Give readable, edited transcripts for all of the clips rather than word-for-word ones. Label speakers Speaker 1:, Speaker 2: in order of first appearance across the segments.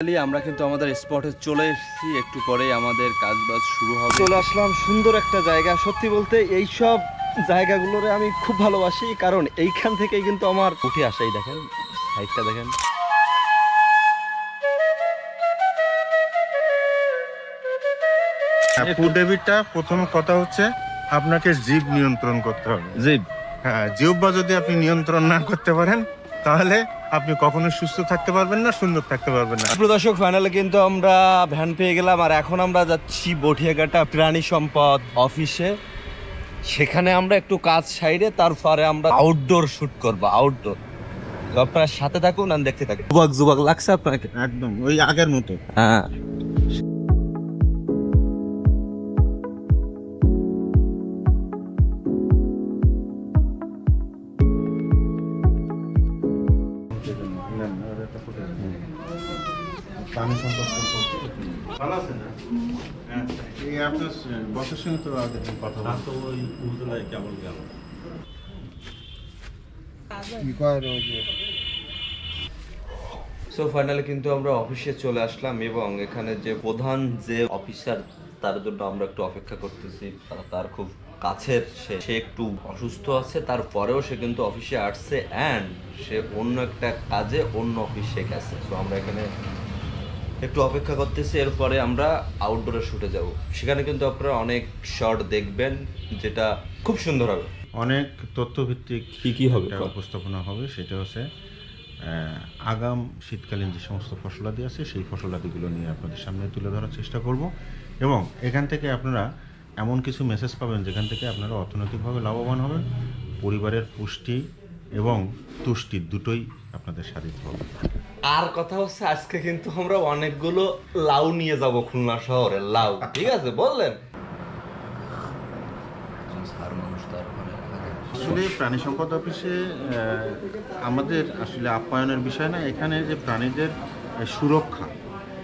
Speaker 1: আমরা কিন্তু আমাদের স্পটে চলে এসেছি, একটু পরেই আমাদের কাজবাজ শুরু হবে।
Speaker 2: চলে আসলাম সুন্দর একটা জায়গা। সত্যি বলতে এই সব জায়গাগুলোরে আমি খুব ভালোবাসি, কারণ এইখান থেকেই কিন্তু আমার উঠে আসাই। দেখেন সাইডটা দেখেন,
Speaker 3: ফুড হ্যাবিটটা প্রথম কথা হচ্ছে আপনাকে জিভ নিয়ন্ত্রণ করতে হবে। জিহ্বা যদি আপনি নিয়ন্ত্রণ না করতে পারেন তাহলে আপনি কখনো সুস্থ থাকতে পারবেন না, সুন্দর থাকতে পারবেন না।
Speaker 2: দর্শক, ফাইনালে কিন্তু আমরা ভ্যান পেয়ে গেলাম, আর এখন আমরা যাচ্ছি বটিয়াঘাটা প্রাণী সম্পদ অফিসে। সেখানে আমরা একটু কাজ সাইডে, তারপরে আমরা আউটডোর শুট করবো। আউটডোর আপনার সাথে থাকুন আর দেখতে থাকুন। যুবক লাগছে আপনাকে?
Speaker 3: একদম ওই আগের মতো।
Speaker 2: হ্যাঁ,
Speaker 3: প্রাণী সম্পদ ভালো আছে না? এই আপনার বসের সঙ্গে তো আগে কথা বলতো, ওই উপজেলায় কেমন গেল
Speaker 2: সো ফাইনালি কিন্তু আমরা অফিসে চলে আসলাম, এবং এখানে যে প্রধান যে অফিসার তার জন্য আমরা একটু অপেক্ষা করতেছি। তার খুব কাছের, সে একটু অসুস্থ আছে, তারপরেও সে কিন্তু অফিসে আসছে, অ্যান্ড সে অন্য একটা কাজে অন্য অফিসে গেছে। সো আমরা এখানে একটু অপেক্ষা করতেছি, এরপরে আমরা আউটডোরে শুটে যাব। সেখানে কিন্তু আপনারা অনেক শট দেখবেন, যেটা খুব সুন্দর হবে।
Speaker 3: অনেক তথ্যভিত্তিক
Speaker 2: কি হবে
Speaker 3: উপস্থাপনা হবে। সেটা হচ্ছে আগাম শীতকালীন যে সমস্ত ফসলাদি আছে সেই ফসলাদিগুলো নিয়ে আপনাদের সামনে তুলে ধরার চেষ্টা করব, এবং এখান থেকে আপনারা এমন কিছু মেসেজ পাবেন যেখান থেকে আপনারা অর্থনৈতিকভাবে লাভবান হবেন, পরিবারের পুষ্টি এবং তুষ্টি দুটোই আপনাদের সাধিত হবে।
Speaker 2: আর কথা হচ্ছে, আজকে কিন্তু আমরা অনেকগুলো লাউ নিয়ে যাব খুলনা শহরে। লাউ, ঠিক আছে বললেন?
Speaker 3: আসলে প্রাণী সম্পদ অফিসে আমাদের আসলে আপ্যায়নের বিষয় না, এখানে যে প্রাণীদের সুরক্ষা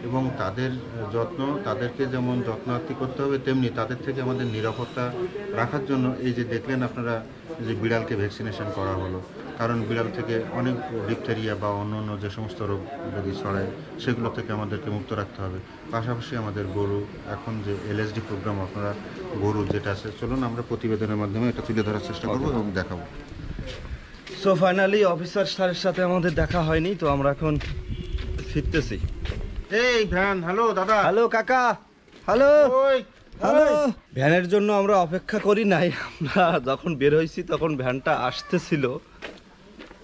Speaker 3: এবং তাদের যত্ন, তাদেরকে যেমন যত্নার্থী করতে হবে, তেমনি তাদের থেকে আমাদের নিরাপত্তা রাখার জন্য এই যে দেখলেন আপনারা যে বিড়ালকে ভ্যাকসিনেশন করা হলো, কারণ বিড়াল থেকে অনেক ডিপথেরিয়া বা অন্য অন্য যে সমস্ত রোগ যদি ছড়ায় সেগুলো থেকে আমাদেরকে মুক্ত রাখতে হবে। পাশাপাশি আমাদের গরু, এখন যে এলএসডি প্রোগ্রাম আপনারা গরু যেটা আছে, চলুন আমরা প্রতিবেদনের মাধ্যমে এটা তুলে ধরার চেষ্টা করবো এবং দেখাবো।
Speaker 2: সো ফাইনালি অফিসার স্যারের সাথে আমাদের দেখা হয়নি, তো আমরা এখন ফিরতেছি।
Speaker 3: এই ভ্যান, হ্যালো দাদা।
Speaker 2: হ্যালো কাকা, হ্যালো
Speaker 3: ওই
Speaker 2: হ্যালো। ভ্যানের জন্য আমরা অপেক্ষা করি নাই, আমরা যখন বের হয়েছি তখন ভ্যানটা আসতেছিল।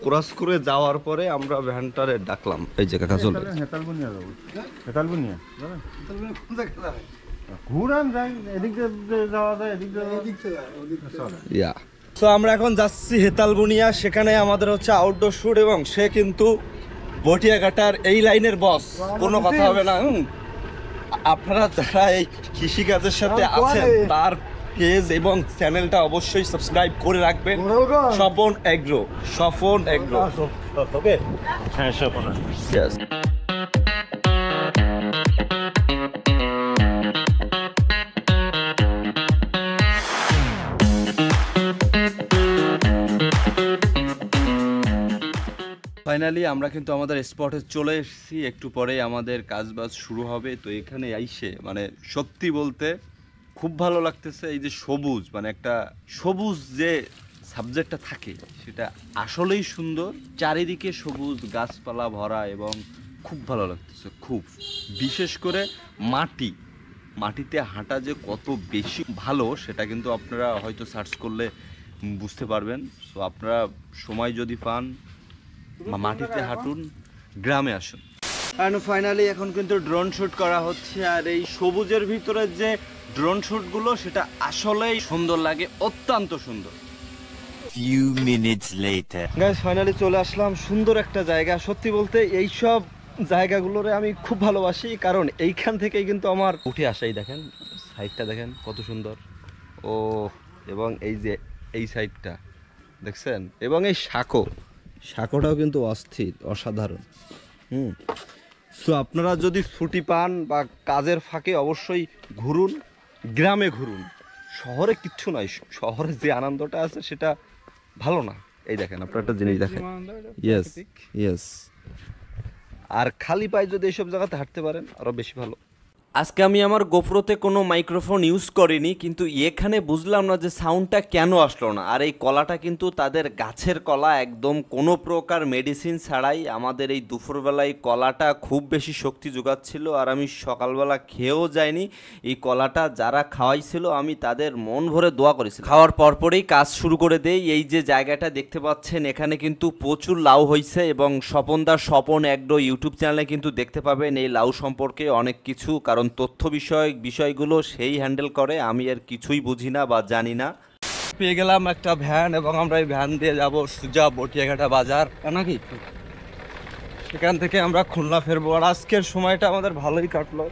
Speaker 2: ক্রস করে যাওয়ার পরে আমরা ভ্যানটারে ডাকলাম। এই যে কাকা চলে
Speaker 3: হেতালবনিয়া যাবো, হেতালবনিয়া ঘুরান যাই, এদিক দিয়ে যাওয়া যায়, এদিক দিয়ে
Speaker 2: ইয়া। সো আমরা এখন যাচ্ছি হেতালবনিয়া, সেখানে আমাদের হচ্ছে আউটডোর শুট, এবং সে কিন্তু বটিয়াঘাটার এই লাইনের বস, কোনো কথা হবে না। আপনারা যারা এই কৃষিকাজের সাথে আছেন তার পেজ এবং চ্যানেলটা অবশ্যই সাবস্ক্রাইব করে রাখবেন। Swapan agro, Swapan agro. Okay,
Speaker 3: হ্যাঁ স্বপন।
Speaker 2: ইয়েস।
Speaker 1: ফাইনালি আমরা কিন্তু আমাদের স্পটে চলে এসেছি, একটু পরেই আমাদের কাজবাজ শুরু হবে। তো এখানে আইসে মানে সত্যি বলতে খুব ভালো লাগতেছে। এই যে সবুজ, মানে একটা সবুজ যে সাবজেক্টটা থাকে সেটা আসলেই সুন্দর। চারিদিকে সবুজ গাছপালা ভরা, এবং খুব ভালো লাগতেছে খুব। বিশেষ করে মাটিতে হাঁটা যে কত বেশি ভালো সেটা কিন্তু আপনারা হয়তো সার্চ করলে বুঝতে পারবেন। তো আপনারা সময় যদি পান মাটিতে হাঁটুন, গ্রামে আসুন।
Speaker 2: ফাইনালি এখন কিন্তু ড্রোন শুট করা হচ্ছে, আর এই সবুজের ভিতরে যে ড্রোন শুটগুলো সেটা আসলেই সুন্দর লাগে, অত্যন্ত সুন্দর।
Speaker 4: Few minutes later.
Speaker 2: Guys, finally চলে আসলাম সুন্দর একটা জায়গা। সত্যি বলতে এই সব জায়গাগুলোরে আমি খুব ভালোবাসি, কারণ এইখান থেকেই কিন্তু আমার উঠে আসাই। দেখেন সাইডটা দেখেন কত সুন্দর। ও, এবং এই যে এই সাইডটা দেখছেন, এবং এই শাকোটাও কিন্তু অস্থির, অসাধারণ। সো আপনারা যদি ছুটি পান বা কাজের ফাঁকে অবশ্যই ঘুরুন, গ্রামে ঘুরুন। শহরে কিচ্ছু নাই, শহরে যে আনন্দটা আছে সেটা ভালো না। এই দেখেন আপনার একটা জিনিস দেখেন, ইয়েস ইয়েস, আর খালি পায়ে যদি এইসব জায়গাতে হাঁটতে পারেন আরও বেশি ভালো।
Speaker 5: আজকে আমি আমার গোপ্রোতে কোনো মাইক্রোফোন ইউজ করিনি, কিন্তু এখানে বুঝলাম না যে সাউন্ডটা কেন আসলো না। আর এই কলাটা কিন্তু তাদের গাছের কলা, একদম কোনো প্রকার মেডিসিন ছাড়াই। আমাদের এই দুপুরবেলায় কলাটা খুব বেশি শক্তি যোগাচ্ছিল, আর আমি সকালবেলা খেয়েও যাইনি। এই কলাটা যারা খাওয়াইছিল আমি তাদের মন ভরে দোয়া করেছি। খাওয়ার পরপরেই কাজ শুরু করে দেই। এই যে জায়গাটা দেখতে পাচ্ছেন, এখানে কিন্তু প্রচুর লাউ হয়েছে, এবং স্বপন এগ্রো ইউটিউব চ্যানেলে কিন্তু দেখতে পাবেন এই লাউ সম্পর্কে অনেক কিছু, কারণ তথ্য বিষয়গুলো সেই হ্যান্ডেল করে, আমি আর কিছুই বুঝি না বা জানি না।
Speaker 2: পেয়ে গেলাম একটা ভ্যান, এবং আমরা এই ভ্যান দিয়ে যাব সুজা বটিয়াঘাটা বাজার নাকি, সেখান থেকে আমরা খুলনা ফেরবো। আর আজকের সময়টা আমাদের ভালোই কাটলো।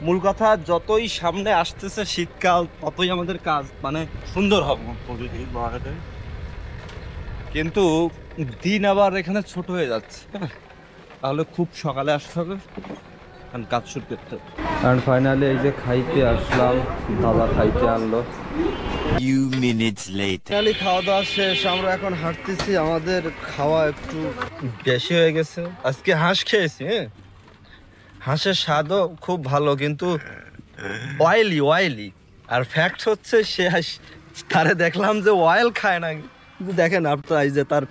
Speaker 2: মূল কথা, যতই সামনে আসতেছে শীতকাল ততই আমাদের কাজ মানে সুন্দর হবে, কিন্তু দিন আবার এখানে ছোট হয়ে যাচ্ছে, তাহলে খুব সকালে আসতে হবে কাজ শুরু করতে।
Speaker 1: অ্যান্ড ফাইনালি এই যে খাইতে আসলাম, দাদা খাইতে আনলো।
Speaker 4: Few minutes later.
Speaker 2: ফাইনালি খাওয়া দাওয়া শেষ, আমরা এখন হাঁটতেছি। আমাদের খাওয়া একটু বেশি হয়ে গেছে। আজকে হাঁস খেয়েছি, হ্যাঁ হাঁসের স্বাদও খুব ভালো, কিন্তু অয়েলি। আর ফ্যাক্ট হচ্ছে সে তারে দেখলাম যে অয়েল খায় না, কিন্তু দেখেন আপনার এই যে তার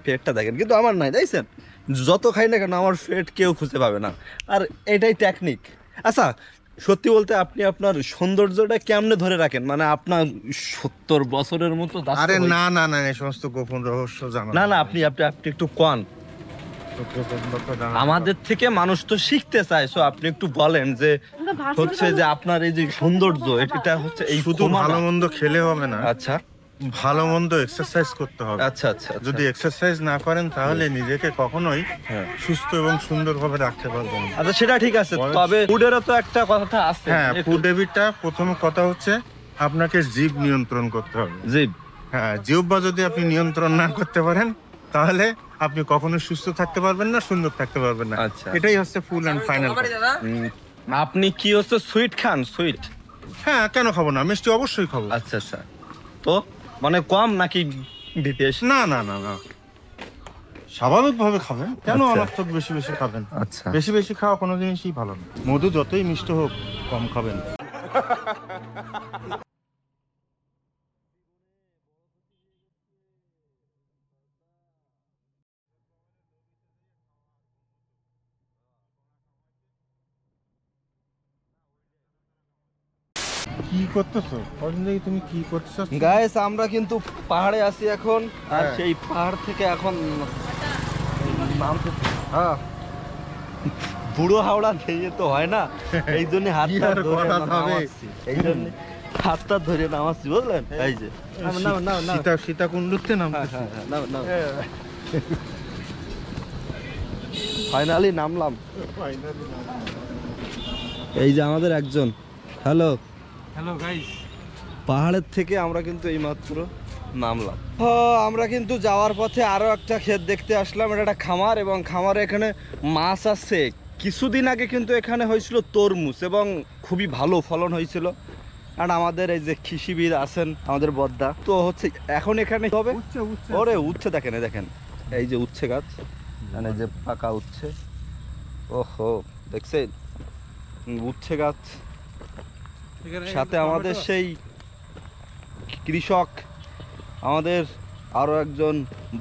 Speaker 2: পেটটা দেখেন, কিন্তু আমার নাই, দেখছেন যত খাই না কেন আমার পেট কেউ খুঁজে পাবে না। আর এটাই টেকনিক। আচ্ছা সত্যি বলতে আপনি আপনার সৌন্দর্যটা কেমনে ধরে রাখেন, মানে আপনার 70 বছরের মতো
Speaker 3: আরে না না না, এই সমস্ত গোপন রহস্য জানা
Speaker 2: না আপনি একটু কন, আমাদের থেকে মানুষ তো শিখতে চায়। সো আপনি একটু বলেন যে হচ্ছে যে আপনার এই যে সৌন্দর্য, এটা হচ্ছে এই
Speaker 3: শুধু ভালো মন্দ খেলে হবে না,
Speaker 2: আচ্ছা
Speaker 3: ভালো মন্দ এক্সারসাইজ করতে হবে।
Speaker 2: আচ্ছা আচ্ছা,
Speaker 3: যদি এক্সারসাইজ না করেন তাহলে নিজেকে কখনোই সুস্থ এবং সুন্দরভাবে রাখতে পারবেন না।
Speaker 2: আচ্ছা সেটা ঠিক আছে, তবে ফুডেরও তো একটা কথা আছে।
Speaker 3: হ্যাঁ, ফুড হ্যাবিটটা প্রথম কথা হচ্ছে আপনাকে জিভ নিয়ন্ত্রণ করতে হবে।
Speaker 2: জিভ,
Speaker 3: হ্যাঁ, জিহ্বা যদি আপনি নিয়ন্ত্রণ না করতে পারেন তাহলে আপনি কখনো সুস্থ থাকতে পারবেন না, সুন্দর থাকতে পারবেন না।
Speaker 2: আচ্ছা,
Speaker 3: এটাই হচ্ছে ফুল অ্যান্ড ফাইনাল।
Speaker 2: আপনি কি হচ্ছে সুইট খান? সুইট?
Speaker 3: হ্যাঁ, কেন খাবো না, মিষ্টি অবশ্যই খাবো।
Speaker 2: আচ্ছা আচ্ছা, তো মানে কম নাকি বিদেশ?
Speaker 3: না না না না, স্বাভাবিকভাবে খাবেন, কেন
Speaker 2: আচ্ছা।
Speaker 3: অনর্থক বেশি বেশি খাবেন?
Speaker 2: আচ্ছা,
Speaker 3: বেশি বেশি খাওয়া কোনো জিনিসই ভালো না। মধু যতই মিষ্টি হোক কম খাবেন। কি করতেছো? কদিন থেকে তুমি কি করতেছো?
Speaker 2: গাইস আমরা কিন্তু পাহাড়ে আছি এখন, আর
Speaker 3: হ্যাঁ।
Speaker 2: সেই পাহাড় থেকে এখন নামতে, হ্যাঁ বুড়ো হাওড়া দিয়ে তো হয় না, এই জন্য হাতটা
Speaker 3: কি আর
Speaker 2: ধরে
Speaker 3: করা যাবে?
Speaker 2: নামাচ্ছি, এই জন্য হাতটা ধরে নামাচ্ছি, বুঝলেন? এই যে
Speaker 3: সীতাকুণ্ডতে নাম।
Speaker 2: ফাইনালি নামলাম। এই যে আমাদের একজন, হ্যালো গাইস, পাহাড়ের থেকে আমরা কিন্তু এইমাত্র নামলাম। আমরা কিন্তু যাওয়ার পথে আরো একটা ক্ষেত দেখতে আসলাম। এটা একটা খামার, এবং খামারে এখানে মাছ আছে। কিছুদিন আগে কিন্তু এখানে হয়েছিল তরমুজ, এবং খুবই ভালো ফলন হয়েছিল। আর আমাদের এই যে কৃষিবিদ আছেন আমাদের বদ্দা, তো হচ্ছে এখন এখানে হবে ওরে উচ্ছে, দেখেন দেখেন এই যে উচ্ছে গাছ, মানে যে পাকা উচ্ছে, ওহো দেখছেন উচ্ছে গাছ, সাথে আমাদের সেই কৃষক, আমাদের আরো একজন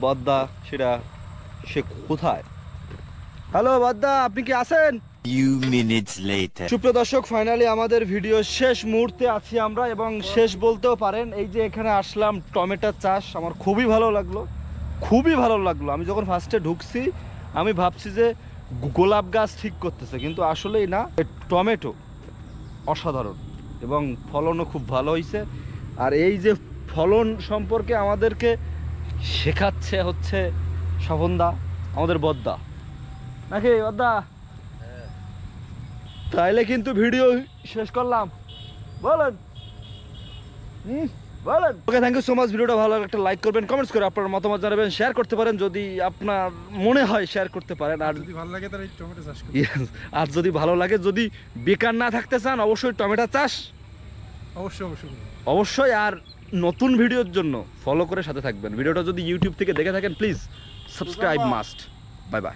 Speaker 2: বদ্দা, সে কোথায়? হ্যালো বদ্দা, আপনি কি আছেন?
Speaker 4: Few minutes later.
Speaker 2: সুপ্রিয় দর্শক, ফাইনালি আমাদের ভিডিও শেষ মুহূর্তে আছি আমরা, এবং শেষ বলতেও পারেন। এই যে এখানে আসলাম, টমেটোর চাষ আমার খুবই ভালো লাগলো, খুবই ভালো লাগলো। আমি যখন ফার্স্টে ঢুকছি আমি ভাবছি যে গোলাপ গাছ ঠিক করতেছে, কিন্তু আসলেই না, টমেটো অসাধারণ, এবং ফলনও খুব ভালো হয়েছে। আর এই যে ফলন সম্পর্কে আমাদেরকে শেখাচ্ছে হচ্ছে স্বপনদা, আমাদের বদ্দা, নাকি বদ্দা? তাইলে কিন্তু ভিডিও শেষ করলাম, বলেন বলেন। ওকে, থ্যাংক ইউ সো মাচ। ভিডিওটা ভালো লাগলে একটা লাইক করবেন, কমেন্টস করে আপনার মতামত জানাবেন, শেয়ার করতে পারেন যদি আপনার মনে হয়, শেয়ার করতে পারেন। আর যদি ভালো লাগে তাহলে টমেটো চাষ করুন। আর যদি ভালো লাগে, যদি বেকার না থাকতে চান, অবশ্যই টমেটো চাষ অবশ্যই। আর নতুন ভিডিওর জন্য ফলো করে সাথে থাকবেন। ভিডিওটা যদি ইউটিউব থেকে দেখে থাকেন, please subscribe must. Bye bye.